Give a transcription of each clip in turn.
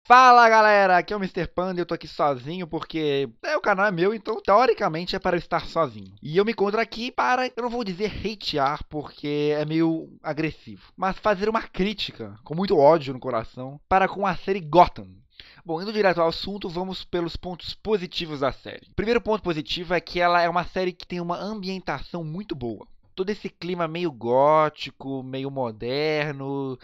Fala galera, aqui é o Mister Panda e eu tô aqui sozinho porque o canal é meu, então teoricamente é para eu estar sozinho. E eu me encontro aqui para, eu não vou dizer hatear porque é meio agressivo, mas fazer uma crítica com muito ódio no coração para com a série Gotham. Bom, indo direto ao assunto, vamos pelos pontos positivos da série. O primeiro ponto positivo é que ela é uma série que tem uma ambientação muito boa. Todo esse clima meio gótico, meio moderno,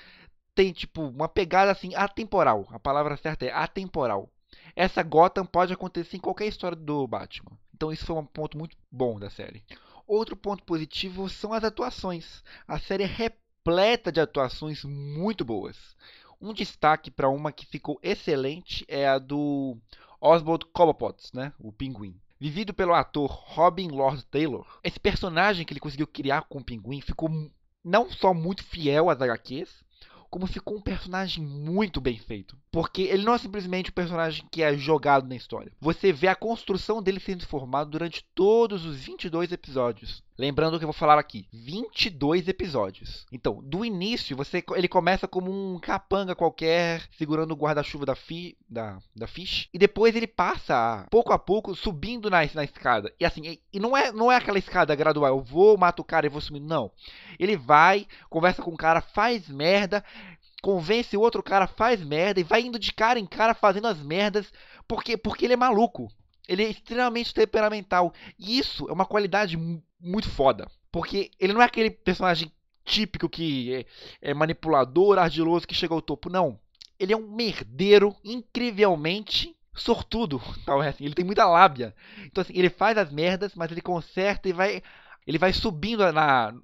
tem tipo uma pegada assim atemporal. A palavra certa é atemporal. Essa Gotham pode acontecer em qualquer história do Batman. Então isso foi um ponto muito bom da série. Outro ponto positivo são as atuações. A série é repleta de atuações muito boas. Um destaque para uma que ficou excelente é a do Oswald Cobblepot, né? O Pinguim. Vivido pelo ator Robin Lord Taylor, esse personagem que ele conseguiu criar com o Pinguim ficou não só muito fiel às HQs, como ficou um personagem muito bem feito. Porque ele não é simplesmente um personagem que é jogado na história. Você vê a construção dele sendo formado durante todos os 22 episódios. Lembrando o que eu vou falar aqui, 22 episódios. Então, do início, ele começa como um capanga qualquer, segurando o guarda-chuva da Fish. E depois ele passa, pouco a pouco, subindo na escada. E assim, e não é aquela escada gradual, eu vou, mato o cara e vou subindo. Não. Ele vai, conversa com o cara, faz merda, convence o outro cara, faz merda e vai indo de cara em cara fazendo as merdas porque ele é maluco. Ele é extremamente temperamental. E isso é uma qualidade muito foda. Porque ele não é aquele personagem típico que é manipulador, ardiloso, que chega ao topo. Não. Ele é um merdeiro incrivelmente sortudo. Tal, assim. Ele tem muita lábia. Então, assim, ele faz as merdas, mas ele conserta e ele vai subindo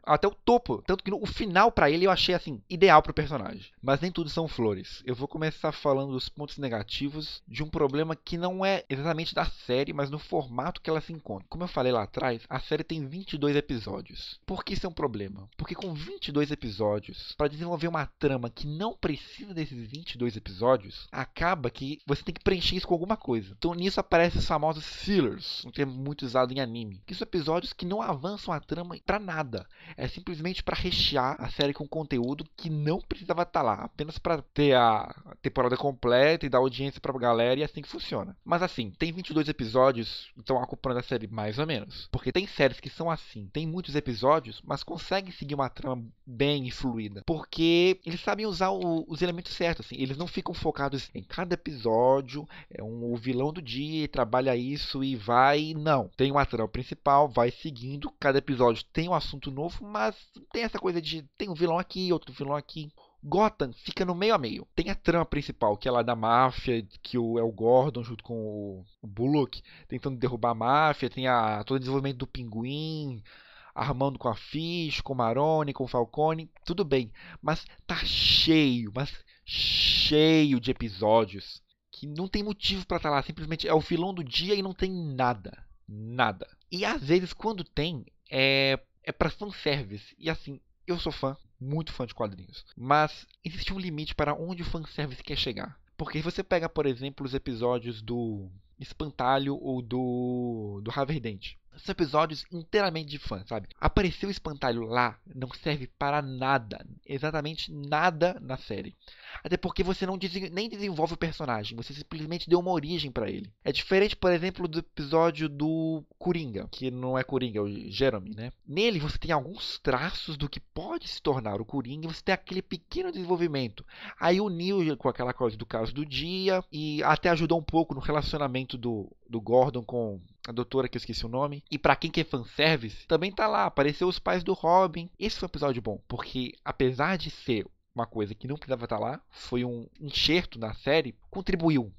até o topo. Tanto que o final pra ele eu achei assim, ideal pro personagem. Mas nem tudo são flores. Eu vou começar falando dos pontos negativos de um problema que não é exatamente da série, mas no formato que ela se encontra. Como eu falei lá atrás, a série tem 22 episódios. Por que isso é um problema? Porque com 22 episódios, para desenvolver uma trama que não precisa desses 22 episódios, acaba que você tem que preencher isso com alguma coisa. Então nisso aparecem os famosos fillers, um termo muito usado em anime. Que são episódios que não avançam a trama pra nada. É simplesmente para rechear a série com conteúdo que não precisava estar lá, apenas para ter a temporada completa e dar audiência pra galera, e é assim que funciona. Mas assim, tem 22 episódios, então acompanhando a série mais ou menos. Porque tem séries que são assim, tem muitos episódios, mas conseguem seguir uma trama bem e fluida, porque eles sabem usar os elementos certos, assim. Eles não ficam focados em cada episódio, o vilão do dia, trabalha isso e vai. Não, tem uma trama principal, vai seguindo, cada episódio tem um assunto novo, mas tem essa coisa de tem um vilão aqui, outro vilão aqui. Gotham fica no meio a meio. Tem a trama principal, que é lá da máfia, que é o Gordon junto com o Bullock tentando derrubar a máfia. Tem todo o desenvolvimento do Pinguim, armando com a Fish, com o Maroni, com o Falcone. Tudo bem, mas tá cheio, mas cheio de episódios que não tem motivo pra estar lá. Simplesmente é o vilão do dia e não tem nada. Nada. E às vezes, quando tem, é pra fanservice. E assim, eu sou fã, muito fã de quadrinhos. Mas existe um limite para onde o fanservice quer chegar. Porque se você pega, por exemplo, os episódios do Espantalho ou do Harvey Dent. São episódios inteiramente de fã, sabe? Apareceu o Espantalho lá, não serve para nada. Exatamente nada na série. Até porque você nem desenvolve o personagem, você simplesmente deu uma origem para ele. É diferente, por exemplo, do episódio do Coringa, que não é Coringa, é o Jeremy, né? Nele você tem alguns traços do que pode se tornar o Coringa e você tem aquele pequeno desenvolvimento. Aí uniu com aquela coisa do caso do dia e até ajudou um pouco no relacionamento do Gordon com a doutora que eu esqueci o nome. E pra quem quer fanservice, também tá lá, apareceu os pais do Robin. Esse foi um episódio bom, porque apesar de ser uma coisa que não precisava estar lá, foi um enxerto na série, contribuiu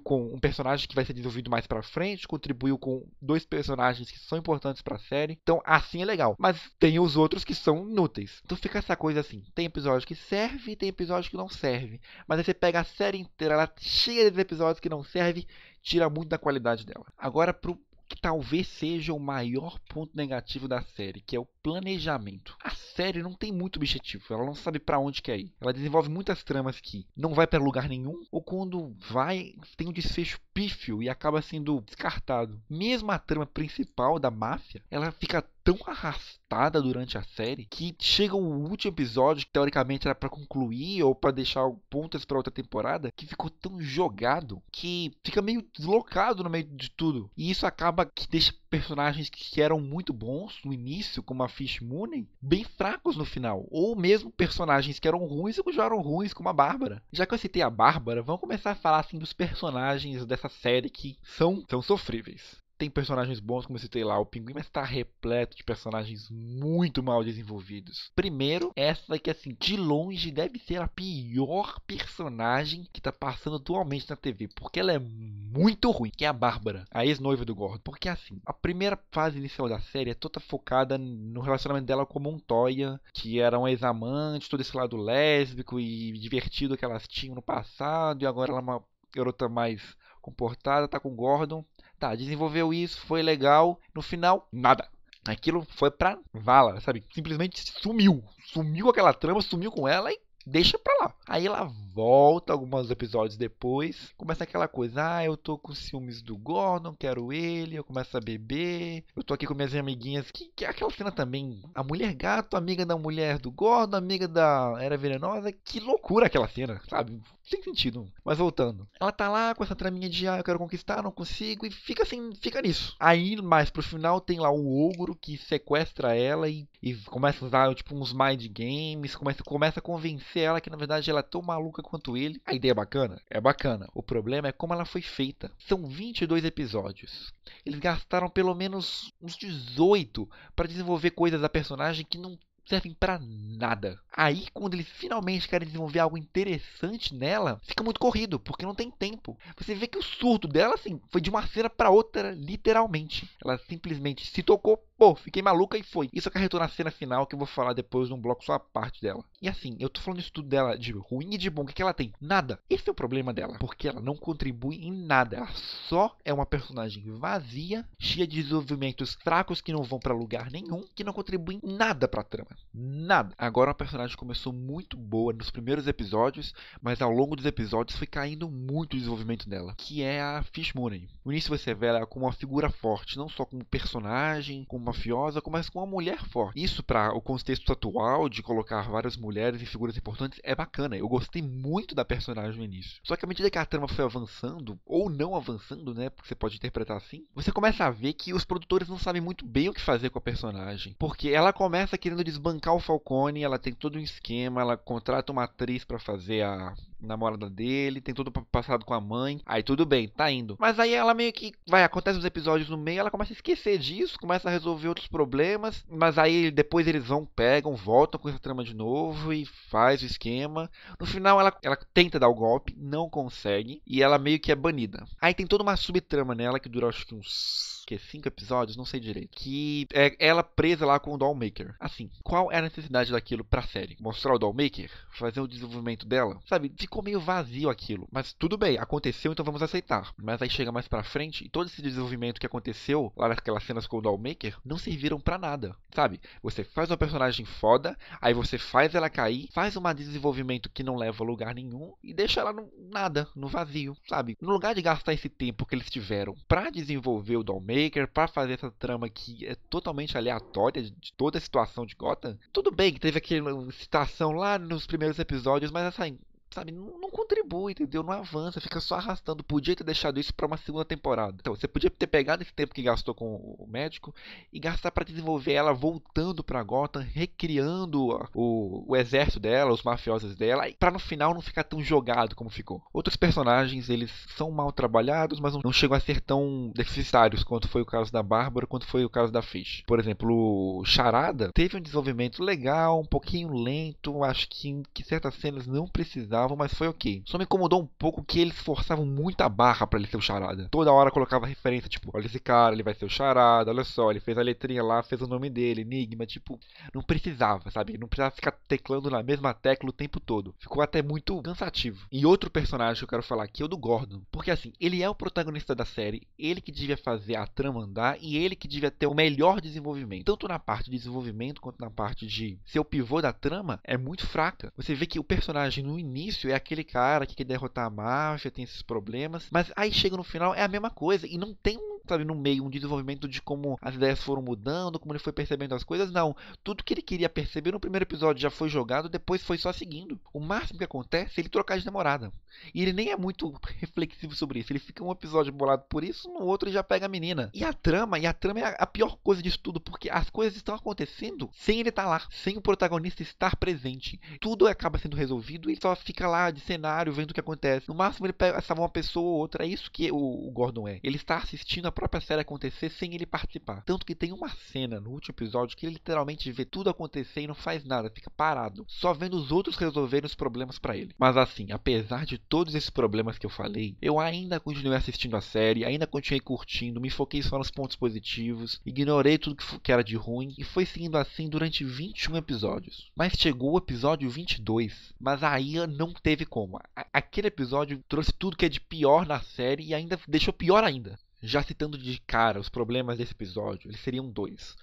com um personagem que vai ser desenvolvido mais pra frente, contribuiu com dois personagens que são importantes pra série. Então, assim é legal. Mas tem os outros que são inúteis. Então fica essa coisa assim, tem episódio que serve, tem episódio que não serve. Mas aí você pega a série inteira, ela cheia de episódios que não serve, tira muito da qualidade dela. Agora pro que talvez seja o maior ponto negativo da série, que é o planejamento. A série não tem muito objetivo, ela não sabe pra onde quer ir. Ela desenvolve muitas tramas que não vai pra lugar nenhum, ou quando vai, tem um desfecho pífio e acaba sendo descartado. Mesmo a trama principal da máfia, ela fica tão arrastada durante a série que chega o último episódio, que teoricamente era pra concluir ou pra deixar pontas pra outra temporada, que ficou tão jogado que fica meio deslocado no meio de tudo. E isso acaba que deixa personagens que eram muito bons no início, como a Fish Mooney, bem fracos no final. Ou mesmo personagens que eram ruins e continuaram ruins, como a Bárbara. Já que eu citei a Bárbara, vamos começar a falar assim dos personagens dessa série que são sofríveis. Tem personagens bons, como eu citei lá, o Pinguim, mas está repleto de personagens muito mal desenvolvidos. Primeiro, essa que, assim, de longe deve ser a pior personagem que está passando atualmente na TV, porque ela é muito ruim, que é a Bárbara, a ex-noiva do Gordon. Porque, assim, a primeira fase inicial da série é toda focada no relacionamento dela com a Montoya, que era um ex-amante, todo esse lado lésbico e divertido que elas tinham no passado, e agora ela é uma garota mais comportada, tá com o Gordon. Tá, desenvolveu isso, foi legal. No final, nada. Aquilo foi pra vala, sabe? Simplesmente sumiu. Sumiu com aquela trama, sumiu com ela e deixa pra lá. Aí ela volta alguns episódios depois. Começa aquela coisa. Ah, eu tô com ciúmes do Gordon, quero ele. Eu começo a beber. Eu tô aqui com minhas amiguinhas. Que é aquela cena também. A mulher gato, amiga da mulher do Gordon, amiga da Era Venenosa. Que loucura aquela cena, sabe? Sem sentido. Mas voltando. Ela tá lá com essa traminha de eu quero conquistar, não consigo. E fica assim, fica nisso. Aí, mais pro final, tem lá o ogro que sequestra ela e começa a usar tipo uns mind games. Começa a convencer ela que na verdade ela é tão maluca quanto ele. A ideia é bacana? É bacana. O problema é como ela foi feita. São 22 episódios. Eles gastaram pelo menos uns 18 para desenvolver coisas da personagem que não servem pra nada. Aí, quando eles finalmente querem desenvolver algo interessante nela, fica muito corrido, porque não tem tempo. Você vê que o surto dela, assim, foi de uma cena pra outra, literalmente. Ela simplesmente se tocou, pô, fiquei maluca e foi. Isso acarretou na cena final, que eu vou falar depois num bloco só a parte dela. E assim, eu tô falando isso tudo dela de ruim e de bom, o que ela tem? Nada. Esse é o problema dela, porque ela não contribui em nada. Ela só é uma personagem vazia, cheia de desenvolvimentos fracos que não vão pra lugar nenhum, que não contribuem em nada pra trama. Nada. Agora a personagem começou muito boa nos primeiros episódios, mas ao longo dos episódios foi caindo muito o desenvolvimento dela, que é a Fish Mooney. No início você vê ela como uma figura forte, não só como personagem, como mafiosa, mas como uma mulher forte. Isso para o contexto atual de colocar várias mulheres em figuras importantes é bacana. Eu gostei muito da personagem no início. Só que à medida que a trama foi avançando, ou não avançando, né, porque você pode interpretar assim, você começa a ver que os produtores não sabem muito bem o que fazer com a personagem, porque ela começa querendo desbancar o Falcone, ela tem todo um esquema, ela contrata uma atriz pra fazer a namorada dele, tem todo o passado com a mãe, aí tudo bem, tá indo. Mas aí ela meio que, acontece os episódios no meio, ela começa a esquecer disso, começa a resolver outros problemas, mas aí depois eles pegam, voltam com essa trama de novo e faz o esquema. No final ela tenta dar o golpe, não consegue, e ela meio que é banida. Aí tem toda uma subtrama nela que dura acho que uns 5 episódios, não sei direito, que é ela presa lá com o Dollmaker. Assim, qual é a necessidade daquilo pra série? Mostrar o Dollmaker? Fazer o desenvolvimento dela? Sabe, ficou meio vazio aquilo. Mas tudo bem, aconteceu, então vamos aceitar. Mas aí chega mais pra frente e todo esse desenvolvimento que aconteceu lá naquelas cenas com o Dollmaker não serviram pra nada. Sabe, você faz uma personagem foda, aí você faz ela cair, faz um desenvolvimento que não leva a lugar nenhum e deixa ela no nada, no vazio, sabe? No lugar de gastar esse tempo que eles tiveram pra desenvolver o Dollmaker, para fazer essa trama que é totalmente aleatória de toda a situação de Gotham. Tudo bem que teve aquela citação lá nos primeiros episódios, mas assim, sabe, não contribui, entendeu? Não avança, fica só arrastando. Podia ter deixado isso para uma segunda temporada. Então, você podia ter pegado esse tempo que gastou com o médico e gastar para desenvolver ela voltando para Gotham, recriando o exército dela, os mafiosos dela, para no final não ficar tão jogado como ficou. Outros personagens, eles são mal trabalhados, mas não chegam a ser tão deficitários quanto foi o caso da Bárbara, quanto foi o caso da Fish. Por exemplo, o Charada teve um desenvolvimento legal, um pouquinho lento, acho que certas cenas não precisavam incomodavam, mas foi ok. Só me incomodou um pouco que eles forçavam muito a barra pra ele ser o charada. Toda hora colocava referência, tipo, olha esse cara, ele vai ser o charada, olha só, ele fez a letrinha lá, fez o nome dele, Enigma, tipo, não precisava, sabe? Não precisava ficar teclando na mesma tecla o tempo todo. Ficou até muito cansativo. E outro personagem que eu quero falar aqui é o do Gordon, porque assim, ele é o protagonista da série, ele que devia fazer a trama andar e ele que devia ter o melhor desenvolvimento. Tanto na parte de desenvolvimento quanto na parte de ser o pivô da trama, é muito fraca. Você vê que o personagem no início é aquele cara que quer derrotar a máfia, tem esses problemas, mas aí chega no final é a mesma coisa e não tem sabe, no meio um desenvolvimento de como as ideias foram mudando, como ele foi percebendo as coisas, não. Tudo que ele queria perceber no primeiro episódio já foi jogado, depois foi só seguindo. O máximo que acontece é ele trocar de namorada. E ele nem é muito reflexivo sobre isso. Ele fica um episódio bolado por isso, no outro ele já pega a menina. E a trama é a pior coisa disso tudo, porque as coisas estão acontecendo sem ele estar lá, sem o protagonista estar presente. Tudo acaba sendo resolvido e ele só fica lá de cenário vendo o que acontece. No máximo ele salva uma pessoa ou outra. É isso que o Gordon é. Ele está assistindo a própria série acontecer sem ele participar. Tanto que tem uma cena no último episódio que ele literalmente vê tudo acontecer e não faz nada, fica parado, só vendo os outros resolverem os problemas pra ele. Mas assim, apesar de todos esses problemas que eu falei, eu ainda continuei assistindo a série, ainda continuei curtindo, me foquei só nos pontos positivos, ignorei tudo que era de ruim e foi seguindo assim durante 21 episódios. Mas chegou o episódio 22, mas aí não teve como. Aquele episódio trouxe tudo que é de pior na série e ainda deixou pior ainda. Já citando de cara os problemas desse episódio, eles seriam dois.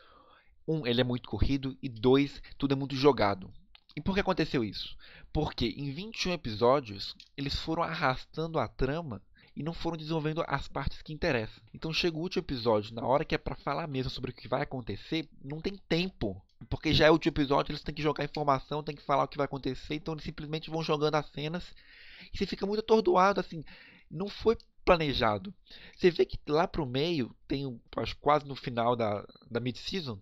Um, ele é muito corrido, e dois, tudo é muito jogado. E por que aconteceu isso? Porque em 21 episódios, eles foram arrastando a trama e não foram desenvolvendo as partes que interessam. Então chega o último episódio, na hora que é pra falar mesmo sobre o que vai acontecer, não tem tempo. Porque já é o último episódio, eles têm que jogar informação, têm que falar o que vai acontecer, então eles simplesmente vão jogando as cenas e você fica muito atordoado, assim, não foi planejado. Você vê que lá pro meio, tem, acho quase no final da mid-season,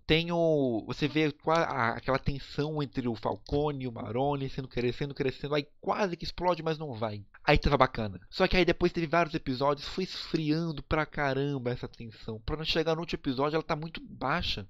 você vê aquela tensão entre o Falcone e o Maroni crescendo, aí quase que explode, mas não vai. Aí tava bacana. Só que aí depois teve vários episódios, foi esfriando pra caramba essa tensão. Pra não chegar no último episódio, ela tá muito baixa.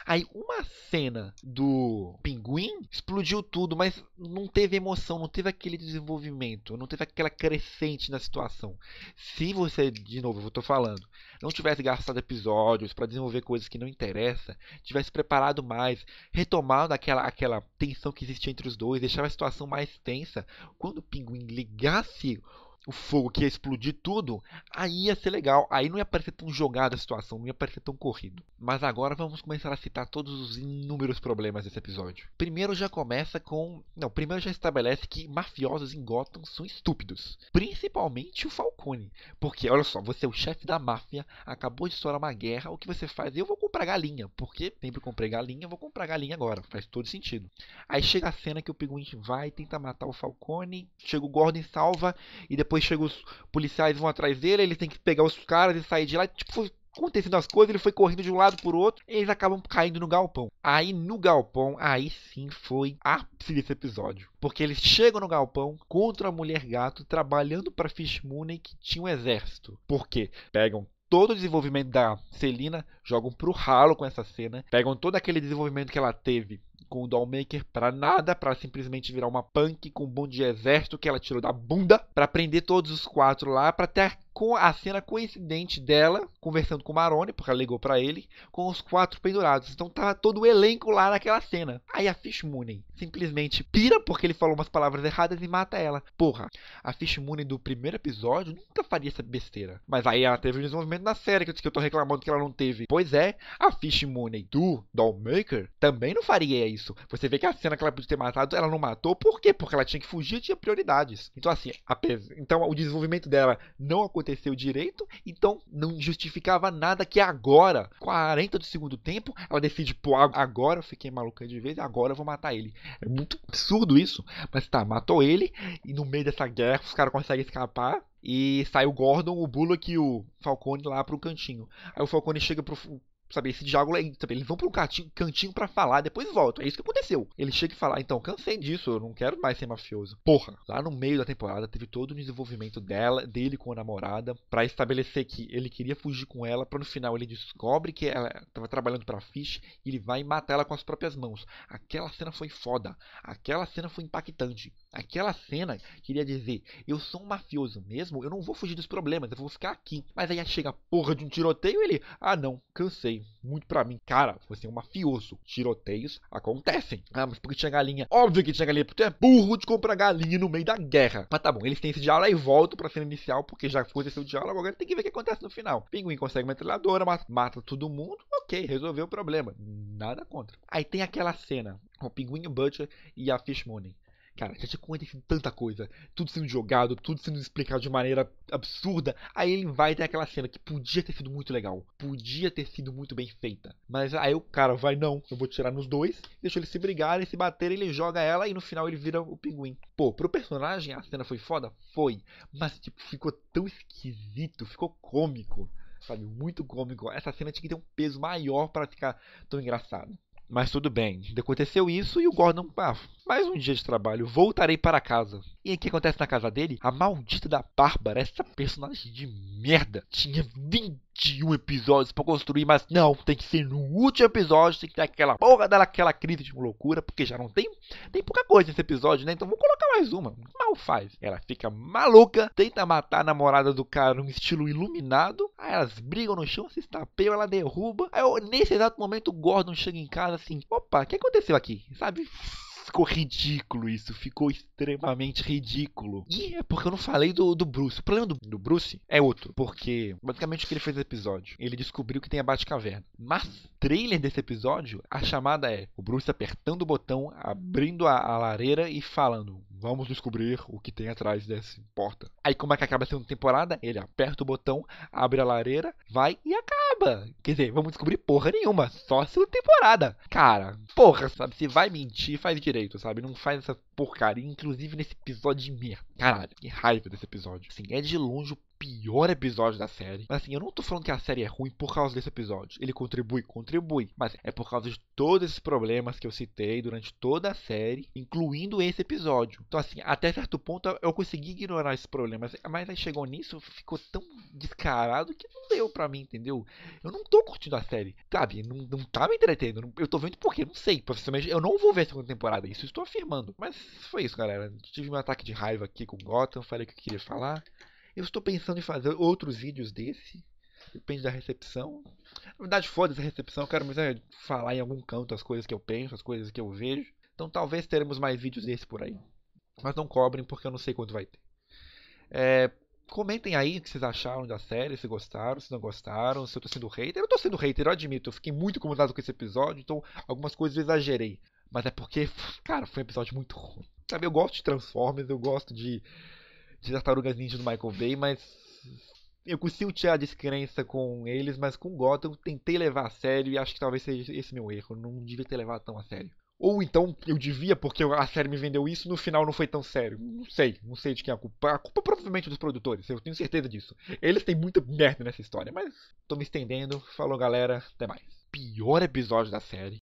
Aí uma cena do Pinguim explodiu tudo, mas não teve emoção, não teve aquele desenvolvimento, não teve aquela crescente na situação. Se você, de novo, eu tô falando, não tivesse gastado episódios para desenvolver coisas que não interessam, tivesse preparado mais, retomado aquela tensão que existia entre os dois, deixava a situação mais tensa, quando o Pinguim ligasse o fogo que ia explodir tudo, aí ia ser legal. Aí não ia parecer tão jogada a situação, não ia parecer tão corrido. Mas agora vamos começar a citar todos os inúmeros problemas desse episódio. Primeiro já começa com... Não, primeiro já estabelece que mafiosos em Gotham são estúpidos. Principalmente o Falcone. Porque, olha só, você é o chefe da máfia, acabou de estourar uma guerra, o que você faz? Eu vou comprar galinha. Porque sempre comprei galinha, eu vou comprar galinha agora. Faz todo sentido. Aí chega a cena que o Pinguim vai tentar matar o Falcone, chega o Gordon e salva, e depois chega os policiais vão atrás dele, ele tem que pegar os caras e sair de lá. Tipo, foi acontecendo as coisas, ele foi correndo de um lado pro outro, e eles acabam caindo no galpão. Aí no galpão, aí sim foi ápice desse episódio. Porque eles chegam no galpão contra a mulher gato, trabalhando pra Fish Mooney, que tinha um exército. Por quê? Pegam todo o desenvolvimento da Selina, jogam pro ralo com essa cena, pegam todo aquele desenvolvimento que ela teve com o Dollmaker pra nada, pra simplesmente virar uma punk com um bonde de exército que ela tirou da bunda, pra prender todos os quatro lá, pra ter a cena coincidente dela conversando com o Maroni, porque ela ligou pra ele, com os quatro pendurados. Então tava todo o elenco lá naquela cena. Aí a Fish Mooney simplesmente pira porque ele falou umas palavras erradas e mata ela. Porra, a Fish Mooney do primeiro episódio nunca faria essa besteira. Mas aí ela teve um desenvolvimento na série que eu tô reclamando que ela não teve. Pois é, a Fish Mooney do Dollmaker também não faria isso. Você vê que a cena que ela podia ter matado, ela não matou. Por quê? Porque ela tinha que fugir e tinha prioridades. Então assim, então o desenvolvimento dela não aconteceu direito, então não justificava nada que agora, 40 do segundo tempo, ela decide, pô, agora eu fiquei maluca de vez, agora eu vou matar ele. É muito absurdo isso, mas tá, matou ele, e no meio dessa guerra os caras conseguem escapar, e sai o Gordon, o Bullock e o Falcone lá pro cantinho. Aí o Falcone chega pro... Sabe, esse diálogo aí, sabe, eles vão pra um cantinho pra falar, depois voltam. É isso que aconteceu. Ele chega e fala, então, cansei disso, eu não quero mais ser mafioso. Porra, lá no meio da temporada teve todo o desenvolvimento dele com a namorada, pra estabelecer que ele queria fugir com ela, pra no final ele descobre que ela tava trabalhando pra Fish e ele vai matar ela com as próprias mãos. Aquela cena foi foda. Aquela cena foi impactante. Aquela cena queria dizer, eu sou um mafioso mesmo, eu não vou fugir dos problemas, eu vou ficar aqui. Mas aí chega a porra de um tiroteio e ele, não, cansei, muito pra mim. Cara, você é um mafioso, tiroteios acontecem. Mas porque tinha galinha? Óbvio que tinha galinha, porque tu é burro de comprar galinha no meio da guerra. Mas tá bom, eles têm esse diálogo e voltam pra cena inicial, porque já aconteceu o diálogo, agora tem que ver o que acontece no final. O Pinguim consegue uma metralhadora, mata todo mundo, ok, resolveu o problema, nada contra. Aí tem aquela cena, o Pinguim, o Butcher e a Fish Mooney. Cara, já tinha acontecido tanta coisa, tudo sendo jogado, tudo sendo explicado de maneira absurda. Aí ele vai ter aquela cena que podia ter sido muito legal, podia ter sido muito bem feita. Mas aí o cara vai, não, eu vou tirar nos dois, deixa eles se brigarem, se baterem, ele joga ela e no final ele vira o Pinguim. Pô, pro personagem a cena foi foda? Foi. Mas tipo, ficou tão esquisito, ficou cômico, sabe? Muito cômico. Essa cena tinha que ter um peso maior para ficar tão engraçado. Mas tudo bem, aconteceu isso e o Gordon, mais um dia de trabalho, voltarei para casa. E aí o que acontece na casa dele? A maldita da Bárbara, essa personagem de merda, tinha 21 episódios para construir, mas não, tem que ser no último episódio, tem que ter aquela porra dela, aquela crise de loucura, porque já não tem pouca coisa nesse episódio, né? Então vou colocar mais uma. Mal faz. Ela fica maluca, tenta matar a namorada do cara num estilo iluminado, aí elas brigam no chão, se estapeiam, ela derruba. Aí nesse exato momento o Gordon chega em casa assim, opa, o que aconteceu aqui? Sabe? Ficou ridículo isso, ficou extremamente ridículo. E é porque eu não falei do Bruce. O problema do Bruce é outro, porque basicamente o que ele fez no episódio, ele descobriu que tem a Batcaverna. Mas, trailer desse episódio, a chamada é o Bruce apertando o botão, abrindo a lareira e falando, vamos descobrir o que tem atrás dessa porta. Aí como é que acaba sendo temporada? Ele aperta o botão, abre a lareira, vai e acaba. Quer dizer, vamos descobrir porra nenhuma, só segunda temporada. Cara, porra, sabe, se vai mentir, faz direito, sabe? Não faz essa porcaria, inclusive nesse episódio de merda. Caralho, que raiva desse episódio. Assim, é de longe o pior episódio da série. Mas assim, eu não tô falando que a série é ruim por causa desse episódio. Ele contribui, mas é por causa de todos esses problemas que eu citei durante toda a série, incluindo esse episódio. Então assim, até certo ponto eu consegui ignorar esses problemas, mas aí chegou nisso, ficou tão descarado que não deu pra mim, entendeu? Eu não tô curtindo a série, sabe? Não tá me entretendo. Eu tô vendo porque, não sei. Possivelmente eu não vou ver a segunda temporada, isso eu estou afirmando. Mas foi isso, galera. Tive um ataque de raiva aqui com Gotham, falei o que eu queria falar. Eu estou pensando em fazer outros vídeos desse. Depende da recepção. Na verdade, foda-se a recepção. Eu quero mesmo falar em algum canto as coisas que eu penso, as coisas que eu vejo. Então talvez teremos mais vídeos desse por aí. Mas não cobrem porque eu não sei quanto vai ter. Comentem aí o que vocês acharam da série, se gostaram, se não gostaram, se eu tô sendo hater. Eu tô sendo hater, eu admito. Eu fiquei muito incomodado com esse episódio, então algumas coisas eu exagerei. Mas é porque, cara, foi um episódio muito ruim. Sabe, eu gosto de Transformers, eu gosto de Tartarugas Ninja do Michael Bay, mas eu consigo tirar a descrença com eles, mas com Gotham eu tentei levar a sério e acho que talvez seja esse meu erro. Eu não devia ter levado tão a sério. Ou então eu devia, porque a série me vendeu isso, no final não foi tão sério. Não sei de quem é a culpa. A culpa é provavelmente dos produtores, eu tenho certeza disso. Eles têm muita merda nessa história, mas tô me estendendo. Falou, galera, até mais. Pior episódio da série.